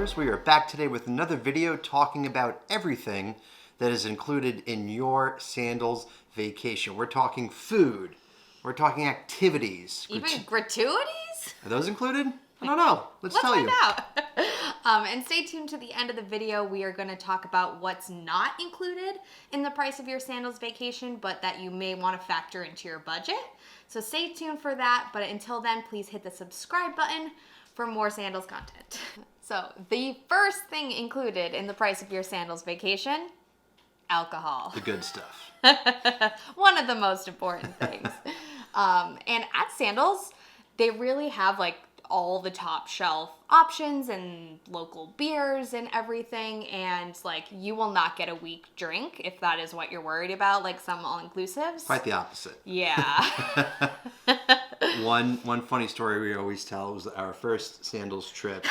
travelers. We are back today with another video talking about everything that is included in your Sandals vacation. We're talking food. We're talking activities. Even gratuities? Are those included? I don't know. Let's tell you. Find out. And stay tuned to the end of the video. We are going to talk about what's not included in the price of your Sandals vacation, but that you may want to factor into your budget. So stay tuned for that. But until then, please hit the subscribe button for more Sandals content. So the first thing included in the price of your Sandals vacation, alcohol. The good stuff. One of the most important things. And at Sandals, they really have like all the top shelf options and local beers and everything, and like you will not get a weak drink if that is what you're worried about, like some all-inclusives. Quite the opposite. Yeah. One funny story we always tell was our first Sandals trip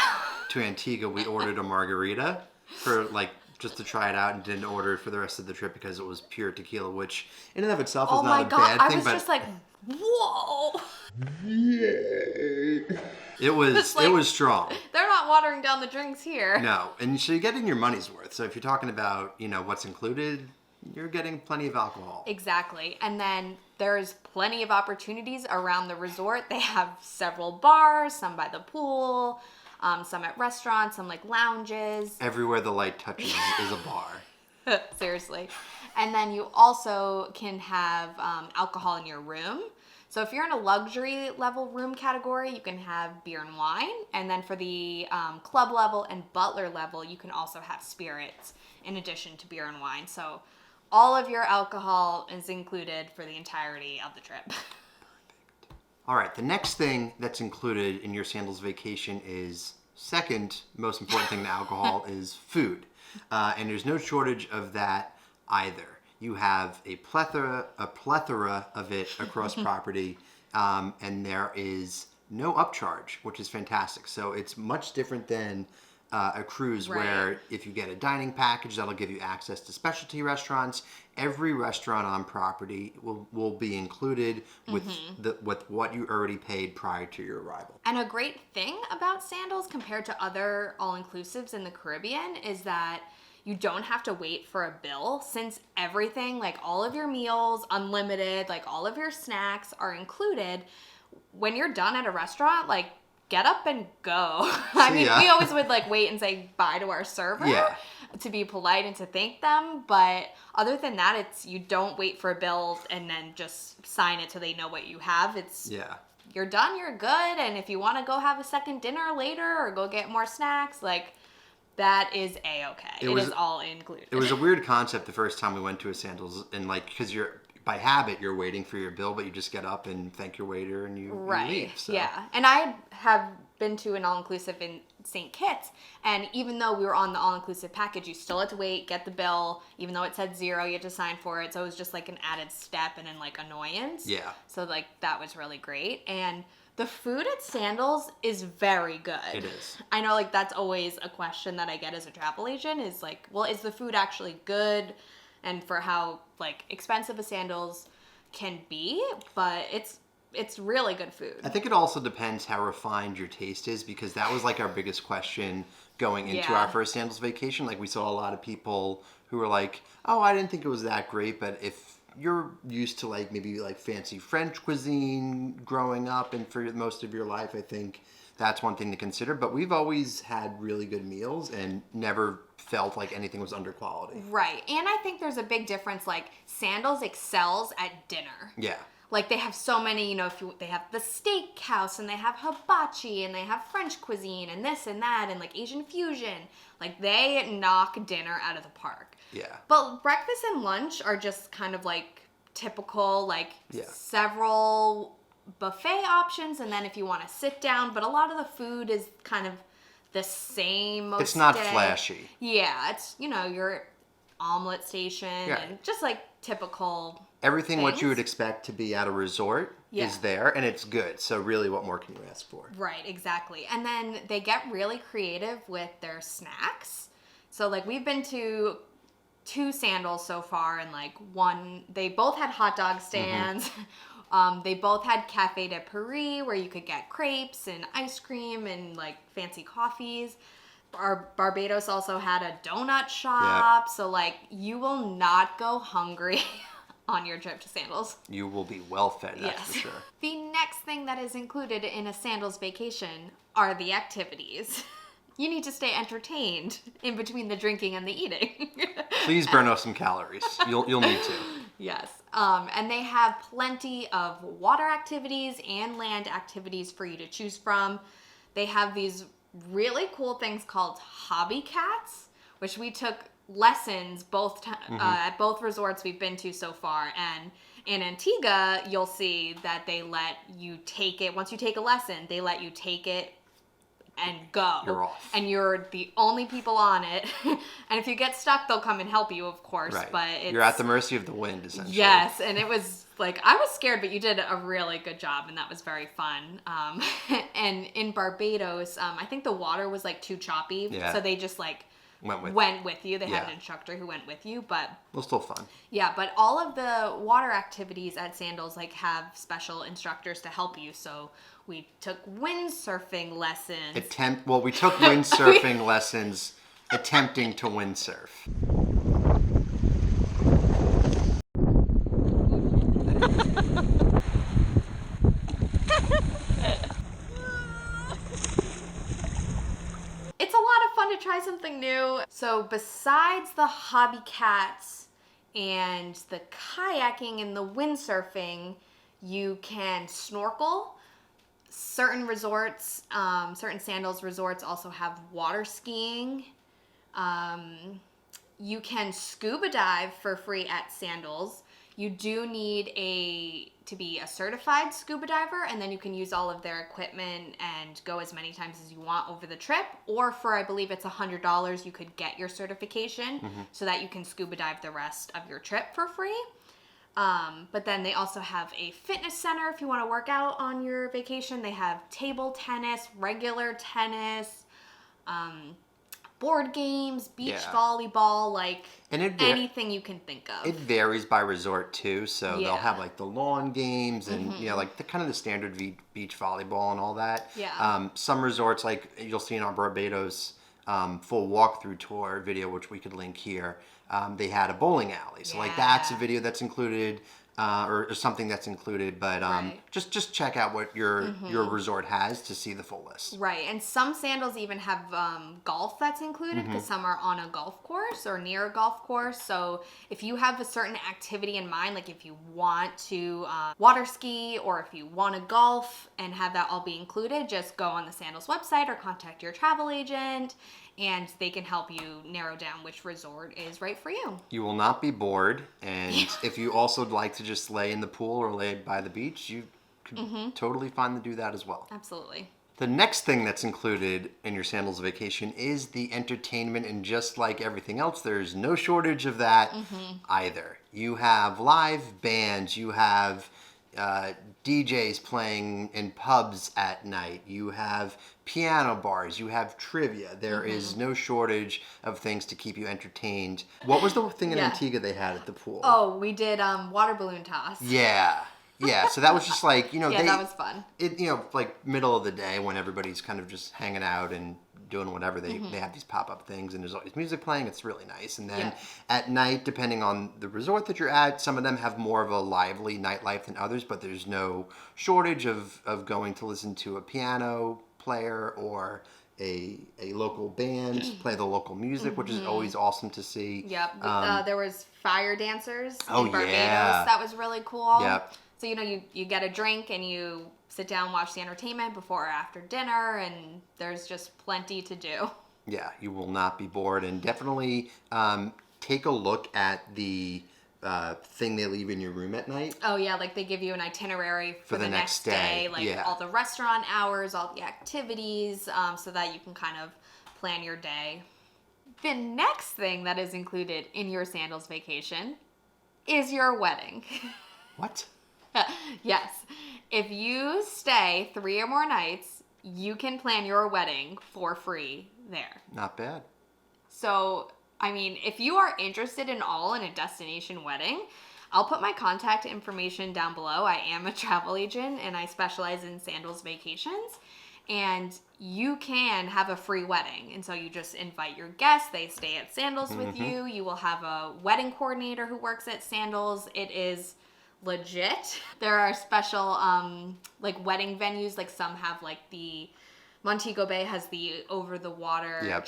to Antigua. We ordered a margarita for like just to try it out, and didn't order it for the rest of the trip because it was pure tequila, which in and of itself is not a bad thing. I was just like, whoa. Yeah. It was strong. They're not watering down the drinks here. No, and so you're getting your money's worth. So if you're talking about, what's included, you're getting plenty of alcohol. Exactly. And then there's plenty of opportunities around the resort. They have several bars, some by the pool, some at restaurants, some like lounges. Everywhere the light touches is a bar. Seriously. And then you also can have alcohol in your room. So if you're in a luxury level room category, you can have beer and wine. And then for the club level and butler level, you can also have spirits in addition to beer and wine. So all of your alcohol is included for the entirety of the trip. Perfect. All right, the next thing that's included in your Sandals vacation is, second most important thing to alcohol is food. And there's no shortage of that either. You have a plethora of it across property, and there is no upcharge, which is fantastic. So it's much different than a cruise, right, where if you get a dining package, that'll give you access to specialty restaurants. Every restaurant on property will be included with with what you already paid prior to your arrival. And a great thing about Sandals compared to other all-inclusives in the Caribbean is that you don't have to wait for a bill, since everything, like all of your meals, unlimited, like all of your snacks are included. When you're done at a restaurant, like get up and go. I mean, we always would like wait and say bye to our server to be polite and to thank them. But other than that, it's you don't wait for a bill and then just sign it so they know what you have. It's you're done, you're good. And if you want to go have a second dinner later or go get more snacks, like that is A-okay. It is all included. It was a weird concept the first time we went to a Sandals, and like, because by habit, you're waiting for your bill, but you just get up and thank your waiter and you leave. So. Yeah. And I have been to an all-inclusive in St. Kitts, and even though we were on the all-inclusive package, you still had to wait, get the bill. Even though it said 0, you had to sign for it. So it was just like an added step and an like annoyance. Yeah. So like that was really great. And the food at Sandals is very good. It is. I know like that's always a question that I get as a travel agent is like, well, is the food actually good? And for how like expensive a Sandals can be, but it's really good food. I think it also depends how refined your taste is, because that was like our biggest question going into our first Sandals vacation. Like we saw a lot of people who were like, oh, I didn't think it was that great, but if you're used to like maybe like fancy French cuisine growing up and for most of your life, I think that's one thing to consider. But we've always had really good meals and never felt like anything was under quality. Right. And I think there's a big difference. Like Sandals excels at dinner. Yeah. Like they have so many, they have the steakhouse and they have hibachi and they have French cuisine and this and that and like Asian fusion. Like they knock dinner out of the park. Yeah. But breakfast and lunch are just kind of like typical, like several buffet options. And then if you want to sit down, but a lot of the food is kind of the same most It's not day. flashy. Yeah. It's, your omelet station and just like typical everything things. What you would expect to be at a resort is there, and it's good. So really, what more can you ask for? Right, exactly. And then they get really creative with their snacks. So like we've been to 2 Sandals so far, and like they both had hot dog stands. They both had Cafe de Paris where you could get crepes and ice cream and like fancy coffees. Our Barbados also had a donut shop, so like you will not go hungry on your trip to Sandals. You will be well fed, that's for sure. The next thing that is included in a Sandals vacation are the activities. You need to stay entertained in between the drinking and the eating. Please burn off some calories. You'll need to. Yes. And they have plenty of water activities and land activities for you to choose from. They have these really cool things called hobby cats, which we took lessons at both resorts we've been to so far. And in Antigua, you'll see that they let you take it. Once you take a lesson, they let you take it and go. You're off. And you're the only people on it. And if you get stuck, they'll come and help you, of course. Right. But you're at the mercy of the wind, essentially. Yes, and it was like, I was scared, but you did a really good job, and that was very fun. And in Barbados, I think the water was like too choppy. Yeah. So they just like went with you. They had an instructor who went with you, but it was still fun. Yeah, but all of the water activities at Sandals like have special instructors to help you. So we took windsurfing lessons. We took windsurfing lessons attempting to windsurf. It's a lot of fun to try something new. So besides the hobby cats and the kayaking and the windsurfing, you can snorkel. Certain resorts, certain Sandals resorts also have water skiing. You can scuba dive for free at Sandals. You do need to be a certified scuba diver, and then you can use all of their equipment and go as many times as you want over the trip. Or for, I believe it's $100, you could get your certification so that you can scuba dive the rest of your trip for free. But then they also have a fitness center if you want to work out on your vacation. They have table tennis, regular tennis, board games, beach volleyball, like anything you can think of. It varies by resort too, so they'll have like the lawn games and like the kind of the standard beach volleyball and all that. Yeah. Some resorts, like you'll see in our Barbados full walkthrough tour video, which we could link here, they had a bowling alley. So like that's a video that's included. Or something that's included, but just check out what your resort has to see the full list. Right, and some Sandals even have golf that's included because some are on a golf course or near a golf course. So if you have a certain activity in mind, like if you want to water ski or if you want to golf and have that all be included, just go on the Sandals website or contact your travel agent, and they can help you narrow down which resort is right for you. You will not be bored, and if you also like to just lay in the pool or lay by the beach, you could totally fine to do that as well. Absolutely. The next thing that's included in your Sandals vacation is the entertainment, and just like everything else, there's no shortage of that either. You have live bands, you have DJs playing in pubs at night, you have piano bars, you have trivia. There is no shortage of things to keep you entertained. What was the thing in Antigua they had at the pool? Oh, we did water balloon toss. Yeah, so that was just like, that was fun. Like middle of the day when everybody's kind of just hanging out and doing whatever, they have these pop-up things and there's always music playing. It's really nice. And then at night, depending on the resort that you're at, some of them have more of a lively nightlife than others, but there's no shortage of going to listen to a piano player or a local band play the local music, which is always awesome to see. Yep. There was fire dancers in Barbados. Yeah. That was really cool. Yep. So, you get a drink and you sit down and watch the entertainment before or after dinner, and there's just plenty to do. Yeah, you will not be bored. And definitely take a look at the thing they leave in your room at night. Oh, yeah, like they give you an itinerary for the next day. Like all the restaurant hours, all the activities, so that you can kind of plan your day. The next thing that is included in your Sandals vacation is your wedding. What? Yes. If you stay 3 or more nights, you can plan your wedding for free there. Not bad. So, I mean, if you are interested in a destination wedding, I'll put my contact information down below. I am a travel agent and I specialize in Sandals vacations. and you can have a free wedding. And so you just invite your guests, they stay at Sandals with you. You will have a wedding coordinator who works at Sandals. It is legit. There are special like wedding venues, like some have like the Montego Bay has the over the water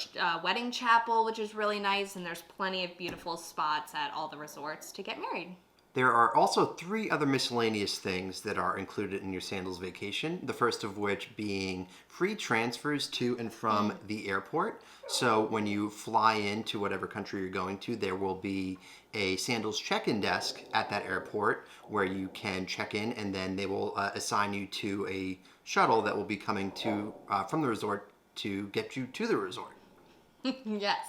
wedding chapel, which is really nice, and there's plenty of beautiful spots at all the resorts to get married. There are also 3 other miscellaneous things that are included in your Sandals vacation. The first of which being free transfers to and from the airport. So when you fly into whatever country you're going to, there will be a Sandals check-in desk at that airport where you can check in, and then they will assign you to a shuttle that will be coming to from the resort to get you to the resort. Yes.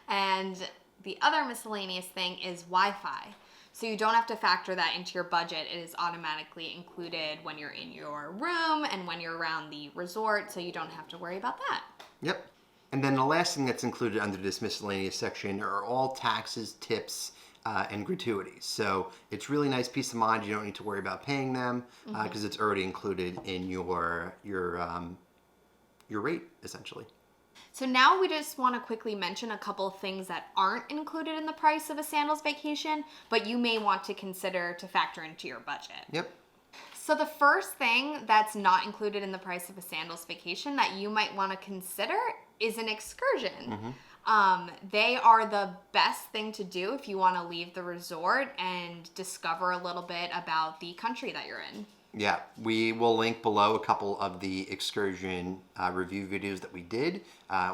And the other miscellaneous thing is Wi-Fi. So you don't have to factor that into your budget. It is automatically included when you're in your room and when you're around the resort, so you don't have to worry about that. Yep. And then the last thing that's included under this miscellaneous section are all taxes, tips, and gratuities. So it's really nice peace of mind. You don't need to worry about paying them because it's already included in your rate, essentially. So now we just want to quickly mention a couple of things that aren't included in the price of a Sandals vacation, but you may want to consider to factor into your budget. Yep. So the first thing that's not included in the price of a Sandals vacation that you might want to consider is an excursion. They are the best thing to do if you want to leave the resort and discover a little bit about the country that you're in. Yeah, we will link below a couple of the excursion review videos that we did.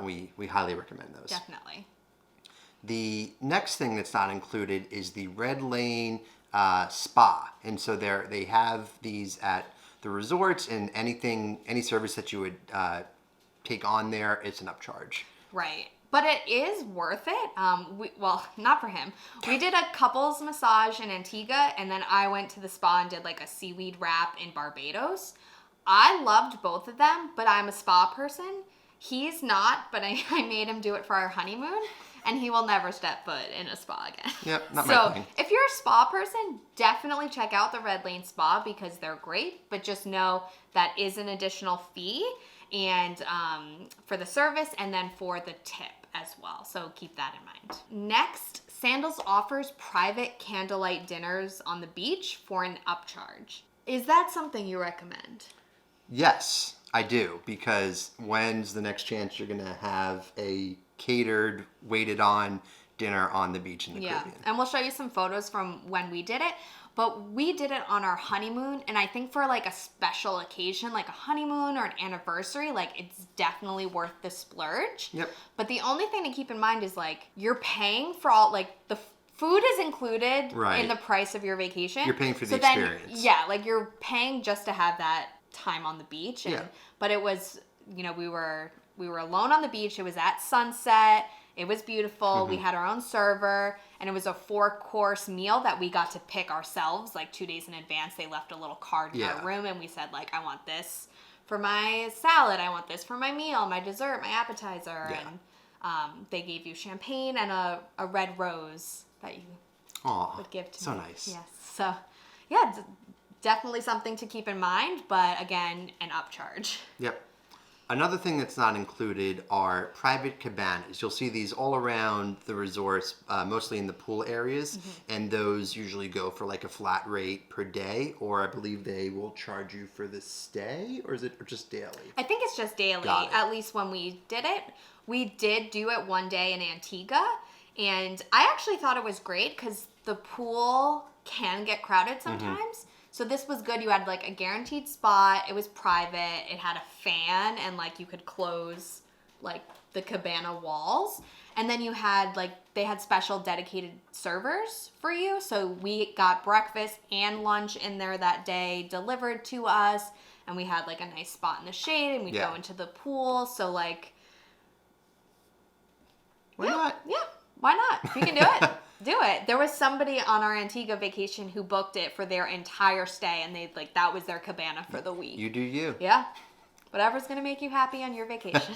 We highly recommend those. Definitely. The next thing that's not included is the Red Lane Spa. And so they have these at the resorts, and any service that you would take on there, it's an upcharge. Right. But it is worth it. Well, not for him. We did a couples massage in Antigua, and then I went to the spa and did like a seaweed wrap in Barbados. I loved both of them, but I'm a spa person. He's not, but I made him do it for our honeymoon, and he will never step foot in a spa again. Yep, not my thing. So if you're a spa person, definitely check out the Red Lane Spa because they're great, but just know that is an additional fee and for the service and then for the tip as well. So keep that in mind. Next, Sandals offers private candlelight dinners on the beach for an upcharge. Is that something you recommend? Yes, I do, because when's the next chance you're going to have a catered, waited on dinner on the beach in the Caribbean? And we'll show you some photos from when we did it. But we did it on our honeymoon, and I think for like a special occasion, like a honeymoon or an anniversary, like it's definitely worth the splurge. Yep. But the only thing to keep in mind is like you're paying for all, like the food is included in the price of your vacation. You're paying for the experience. Yeah, like you're paying just to have that time on the beach. And, but it was, we were alone on the beach. It was at sunset. It was beautiful. We had our own server, and it was a 4-course meal that we got to pick ourselves like 2 days in advance. They left a little card in our room, and we said like, I want this for my salad. I want this for my meal, my dessert, my appetizer. And they gave you champagne and a red rose that you would give to me. So nice. Yes. So yeah, definitely something to keep in mind, but again, an upcharge. Yep. Another thing that's not included are private cabanas. You'll see these all around the resorts, mostly in the pool areas, and those usually go for like a flat rate per day, or I believe they will charge you for the stay, or is it just daily? I think it's just daily, at least when we did it. We did do it one day in Antigua, and I actually thought it was great because the pool can get crowded sometimes. So this was good. You had like a guaranteed spot. It was private. It had a fan and like you could close like the cabana walls. And then you had like, they had special dedicated servers for you. So we got breakfast and lunch in there that day delivered to us. And we had like a nice spot in the shade and we'd go into the pool. So like, why not? Yeah, why not? If you can do it. Do it. There was somebody on our Antigua vacation who booked it for their entire stay, and they like that was their cabana for the week. You do you. Yeah. Whatever's going to make you happy on your vacation.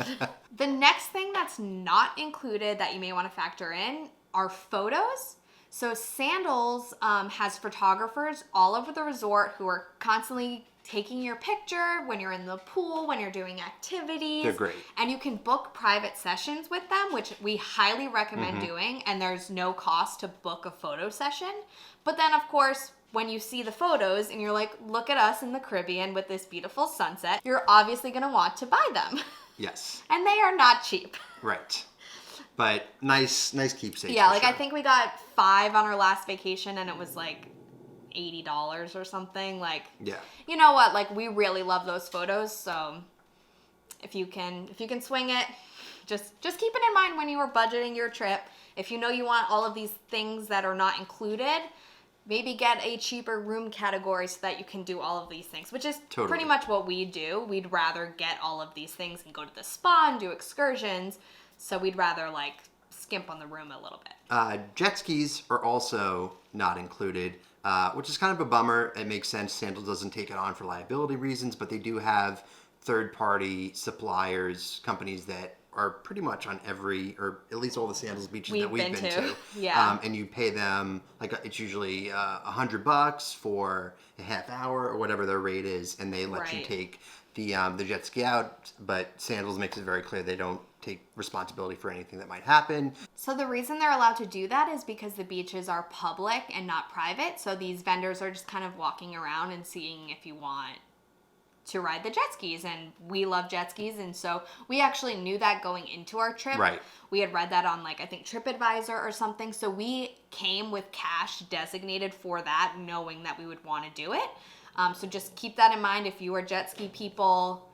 The next thing that's not included that you may want to factor in are photos. So Sandals has photographers all over the resort who are constantly taking your picture when you're in the pool, when you're doing activities. They're great. And you can book private sessions with them, which we highly recommend doing, and there's no cost to book a photo session. But then, of course, when you see the photos and you're like, look at us in the Caribbean with this beautiful sunset, you're obviously going to want to buy them. Yes. And they are not cheap. Right. But nice keepsakes. Yeah, for like sure. I think we got 5 on our last vacation and it was like $80 or something. Like, Yeah. you know what? Like, we really love those photos. So if you can swing it, just keep it in mind when you are budgeting your trip. If you know you want all of these things that are not included, maybe get a cheaper room category so that you can do all of these things, which is Totally. pretty much what we do. We'd rather get all of these things and go to the spa and do excursions. So we'd rather like skimp on the room a little bit. Jet skis are also not included, which is kind of a bummer. It makes sense. Sandals doesn't take it on for liability reasons, but they do have third-party suppliers, companies that are pretty much on every, or at least all the Sandals beaches that we've been to. Yeah. And you pay them, like it's usually $100 for a half hour or whatever their rate is, and they let you Right. take the jet ski out, but Sandals makes it very clear they don't take responsibility for anything that might happen. So the reason they're allowed to do that is because the beaches are public and not private. So these vendors are just kind of walking around and seeing if you want to ride the jet skis. And we love jet skis. And so we actually knew that going into our trip. Right. We had read that on like, I think TripAdvisor or something. So we came with cash designated for that, knowing that we would want to do it. So just keep that in mind if you are jet ski people.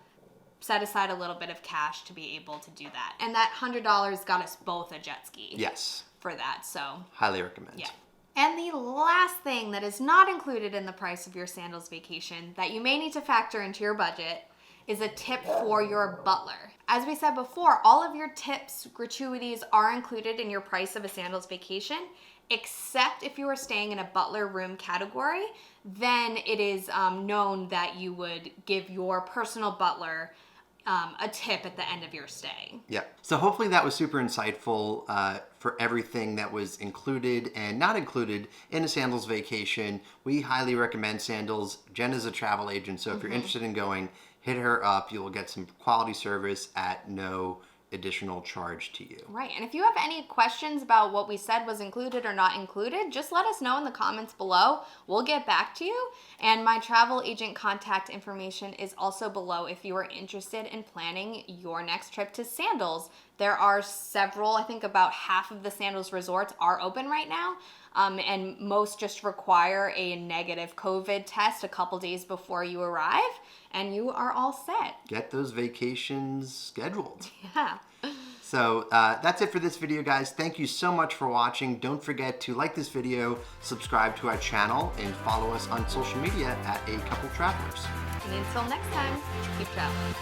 Set aside a little bit of cash to be able to do that. And that $100 got us both a jet ski. Yes. For that, so. Highly recommend. Yeah. And the last thing that is not included in the price of your Sandals vacation that you may need to factor into your budget is a tip for your butler. As we said before, all of your tips, gratuities are included in your price of a Sandals vacation, except if you are staying in a butler room category, then it is known that you would give your personal butler a tip at the end of your stay. Yeah. So hopefully that was super insightful for everything that was included and not included in a Sandals vacation. We highly recommend Sandals. Jenna's a travel agent, so if you're interested in going, hit her up. You will get some quality service at no additional charge to you. Right. And if you have any questions about what we said was included or not included, just let us know in the comments below. We'll get back to you. And my travel agent contact information is also below if you are interested in planning your next trip to Sandals. There are several, I think about half of the Sandals resorts are open right now. And most just require a negative COVID test a couple days before you arrive, and you are all set. Get those vacations scheduled. Yeah. So that's it for this video, guys. Thank you so much for watching. Don't forget to like this video, subscribe to our channel, and follow us on social media at A Couple Travelers. And until next time, keep traveling.